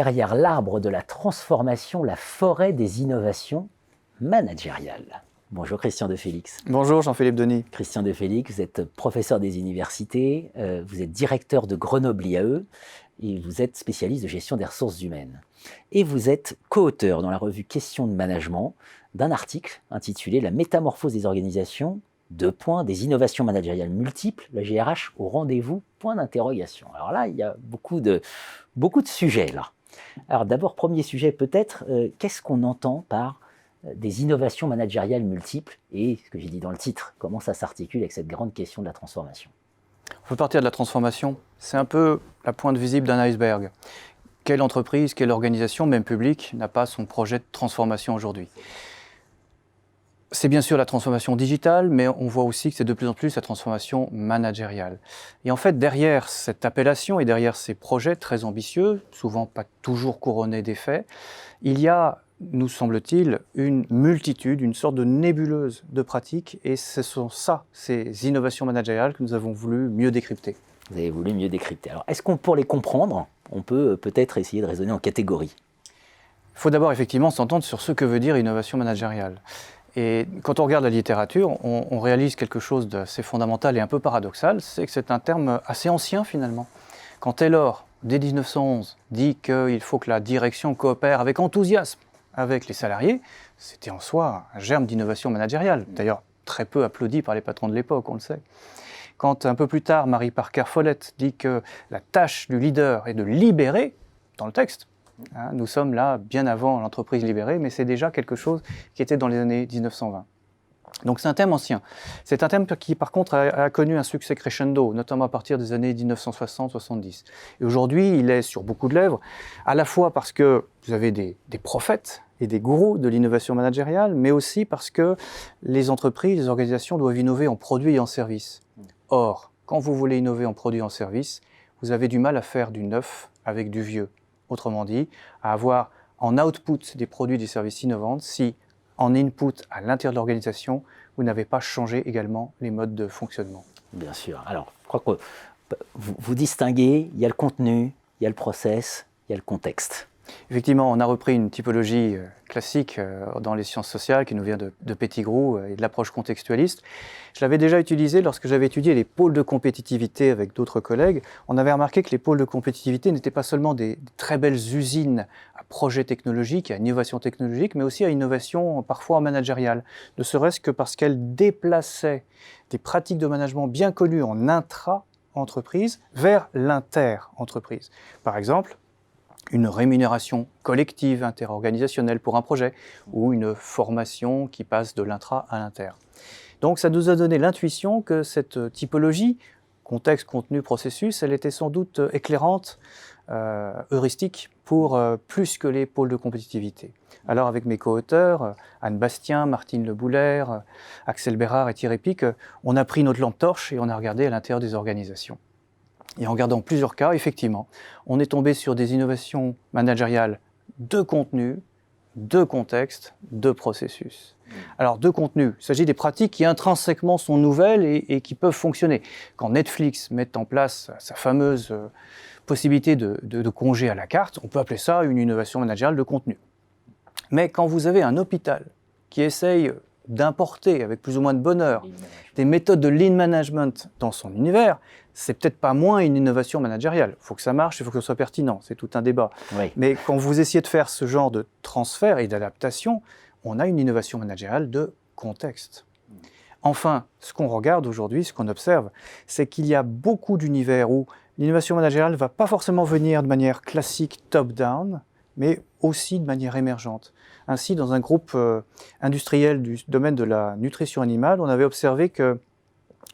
derrière l'arbre de la transformation, la forêt des innovations managériales. Bonjour Christian de Félix. Bonjour Jean-Philippe Denis. Christian de Félix, vous êtes professeur des universités, vous êtes directeur de Grenoble IAE et vous êtes spécialiste de gestion des ressources humaines. Et vous êtes co-auteur dans la revue Questions de management d'un article intitulé « La métamorphose des organisations, des innovations managériales multiples, la GRH au rendez-vous, point d'interrogation ». Alors là, il y a beaucoup de sujets là. Alors d'abord, premier sujet peut-être, qu'est-ce qu'on entend par des innovations managériales multiples et, ce que j'ai dit dans le titre, comment ça s'articule avec cette grande question de la transformation? On peut partir de la transformation. C'est un peu la pointe visible d'un iceberg. Quelle entreprise, quelle organisation, même publique, n'a pas son projet de transformation aujourd'hui? C'est bien sûr la transformation digitale, mais on voit aussi que c'est de plus en plus la transformation managériale. Et en fait, derrière cette appellation et derrière ces projets très ambitieux, souvent pas toujours couronnés d'effets, il y a, nous semble-t-il, une multitude, une sorte de nébuleuse de pratiques, et ce sont ces innovations managériales que nous avons voulu mieux décrypter. Vous avez voulu mieux décrypter. Alors, est-ce qu'on, pour les comprendre, on peut peut-être essayer de raisonner en catégories? Il faut d'abord effectivement s'entendre sur ce que veut dire innovation managériale. Et quand on regarde la littérature, on réalise quelque chose d'assez fondamental et un peu paradoxal, c'est que c'est un terme assez ancien finalement. Quand Taylor, dès 1911, dit qu'il faut que la direction coopère avec enthousiasme avec les salariés, c'était en soi un germe d'innovation managériale, d'ailleurs très peu applaudi par les patrons de l'époque, on le sait. Quand un peu plus tard, Mary Parker Follett dit que la tâche du leader est de libérer, dans le texte, nous sommes là bien avant l'entreprise libérée, mais c'est déjà quelque chose qui était dans les années 1920. Donc c'est un thème ancien. C'est un thème qui par contre a connu un succès crescendo, notamment à partir des années 1960-70. Et aujourd'hui, il est sur beaucoup de lèvres, à la fois parce que vous avez des prophètes et des gourous de l'innovation managériale, mais aussi parce que les entreprises, les organisations doivent innover en produits et en services. Or, quand vous voulez innover en produits et en services, vous avez du mal à faire du neuf avec du vieux. Autrement dit, à avoir en output des produits et des services innovants si en input à l'intérieur de l'organisation, vous n'avez pas changé également les modes de fonctionnement. Bien sûr. Alors, je crois que vous distinguez, il y a le contenu, il y a le process, il y a le contexte. Effectivement, on a repris une typologie classique dans les sciences sociales qui nous vient de Pettigrew et de l'approche contextualiste. Je l'avais déjà utilisé lorsque j'avais étudié les pôles de compétitivité avec d'autres collègues. On avait remarqué que les pôles de compétitivité n'étaient pas seulement des très belles usines à projets technologiques, à innovation technologique, mais aussi à innovation parfois managériale. Ne serait-ce que parce qu'elles déplaçaient des pratiques de management bien connues en intra-entreprise vers l'inter-entreprise. Par exemple, une rémunération collective interorganisationnelle pour un projet ou une formation qui passe de l'intra à l'inter. Donc ça nous a donné l'intuition que cette typologie, contexte, contenu, processus, elle était sans doute éclairante, heuristique pour plus que les pôles de compétitivité. Alors avec mes co-auteurs, Anne Bastien, Martine Lebouler, Axel Bérard et Thierry Pic, on a pris notre lampe torche et on a regardé à l'intérieur des organisations. Et en regardant plusieurs cas, effectivement, on est tombé sur des innovations managériales de contenu, de contexte, de processus. Alors, de contenu, il s'agit des pratiques qui intrinsèquement sont nouvelles et qui peuvent fonctionner. Quand Netflix met en place sa fameuse possibilité de congé à la carte, on peut appeler ça une innovation managériale de contenu. Mais quand vous avez un hôpital qui essaye d'importer avec plus ou moins de bonheur des méthodes de lean management dans son univers, c'est peut-être pas moins une innovation managériale. Il faut que ça marche, il faut que ce soit pertinent, c'est tout un débat. Oui. Mais quand vous essayez de faire ce genre de transfert et d'adaptation, on a une innovation managériale de contexte. Enfin, ce qu'on regarde aujourd'hui, ce qu'on observe, c'est qu'il y a beaucoup d'univers où l'innovation managériale ne va pas forcément venir de manière classique top-down, mais aussi de manière émergente. Ainsi, dans un groupe industriel du domaine de la nutrition animale, on avait observé que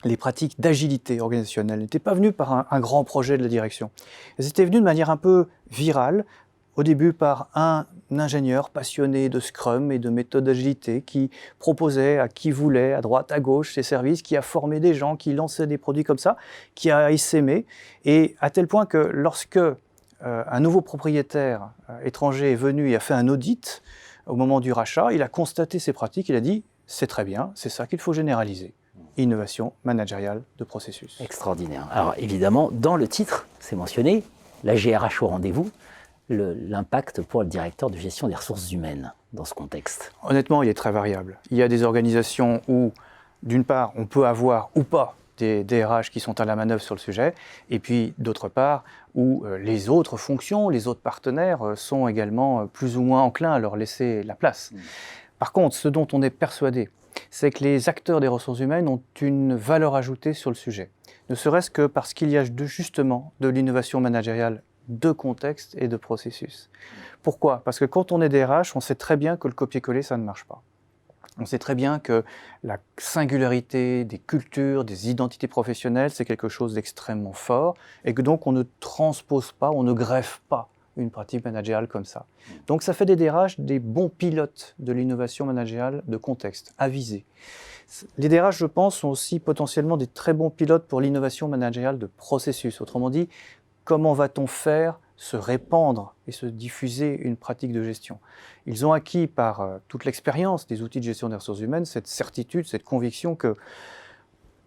les pratiques d'agilité organisationnelle n'étaient pas venues par un grand projet de la direction. Elles étaient venues de manière un peu virale, au début par un ingénieur passionné de Scrum et de méthodes d'agilité qui proposait à qui voulait, à droite, à gauche, ses services, qui a formé des gens, qui lançait des produits comme ça, qui a essaimé, et à tel point que lorsque un nouveau propriétaire étranger est venu et a fait un audit au moment du rachat, il a constaté ces pratiques, il a dit « c'est très bien, c'est ça qu'il faut généraliser ». Innovation managériale de processus. Extraordinaire. Alors évidemment, dans le titre, c'est mentionné, la GRH au rendez-vous, l'impact pour le directeur de gestion des ressources humaines dans ce contexte? Honnêtement, il est très variable. Il y a des organisations où, d'une part, on peut avoir ou pas des DRH qui sont à la manœuvre sur le sujet, et puis d'autre part, où les autres fonctions, les autres partenaires sont également plus ou moins enclins à leur laisser la place. Par contre, ce dont on est persuadé, c'est que les acteurs des ressources humaines ont une valeur ajoutée sur le sujet. Ne serait-ce que parce qu'il y a justement de l'innovation managériale de contexte et de processus. Pourquoi? Parce que quand on est DRH, on sait très bien que le copier-coller, ça ne marche pas. On sait très bien que la singularité des cultures, des identités professionnelles, c'est quelque chose d'extrêmement fort et que donc on ne transpose pas, on ne greffe pas une pratique managériale comme ça. Donc ça fait des DRH des bons pilotes de l'innovation managériale de contexte, avisés. Les DRH, je pense, sont aussi potentiellement des très bons pilotes pour l'innovation managériale de processus. Autrement dit, comment va-t-on faire se répandre et se diffuser une pratique de gestion? Ils ont acquis par toute l'expérience des outils de gestion des ressources humaines cette certitude, cette conviction que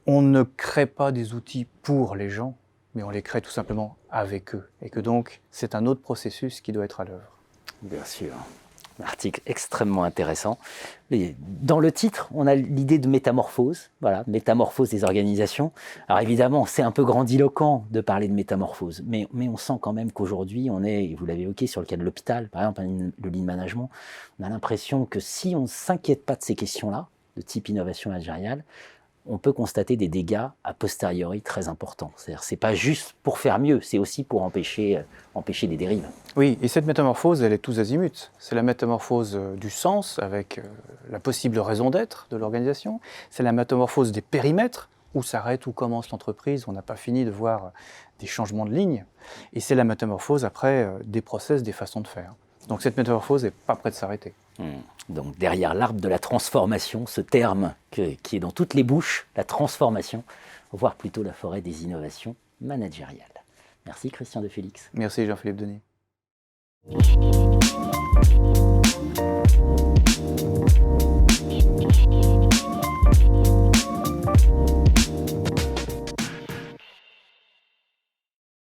on ne crée pas des outils pour les gens, mais on les crée tout simplement avec eux. Et que donc, c'est un autre processus qui doit être à l'œuvre. Bien sûr. Un article extrêmement intéressant. Dans le titre, on a l'idée de métamorphose, voilà, métamorphose des organisations. Alors évidemment, c'est un peu grandiloquent de parler de métamorphose, mais on sent quand même qu'aujourd'hui, on est, vous l'avez évoqué sur le cas de l'hôpital, par exemple, le lean management, on a l'impression que si on ne s'inquiète pas de ces questions-là, de type innovation managériale, on peut constater des dégâts a posteriori très importants. C'est-à-dire, c'est pas juste pour faire mieux, c'est aussi pour empêcher des dérives. Oui, et cette métamorphose, elle est tous azimuts. C'est la métamorphose du sens, avec la possible raison d'être de l'organisation. C'est la métamorphose des périmètres, où s'arrête, où commence l'entreprise. On n'a pas fini de voir des changements de ligne. Et c'est la métamorphose, après, des process, des façons de faire. Donc cette métamorphose n'est pas près de s'arrêter. Donc derrière l'arbre de la transformation, ce terme qui est dans toutes les bouches, la transformation, voire plutôt la forêt des innovations managériales. Merci Christian de Félix. Merci Jean-Philippe Denis.